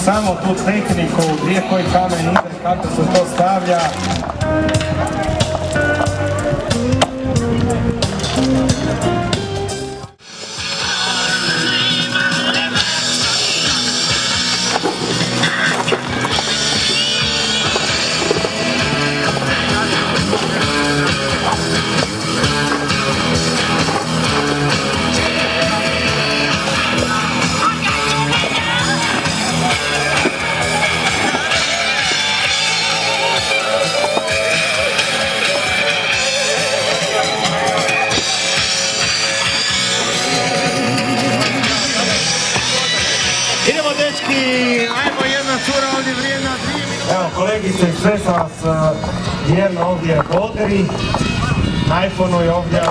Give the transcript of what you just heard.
samo tu tehniku, gdje koji kamen ide, kako se to stavlja. Idemo dečki, ajmo jedna cura ovdje vrijedna 2 minute. Evo kolegice, sve sam vas vjerno ovdje bodri. Na iPhone-u je ovdje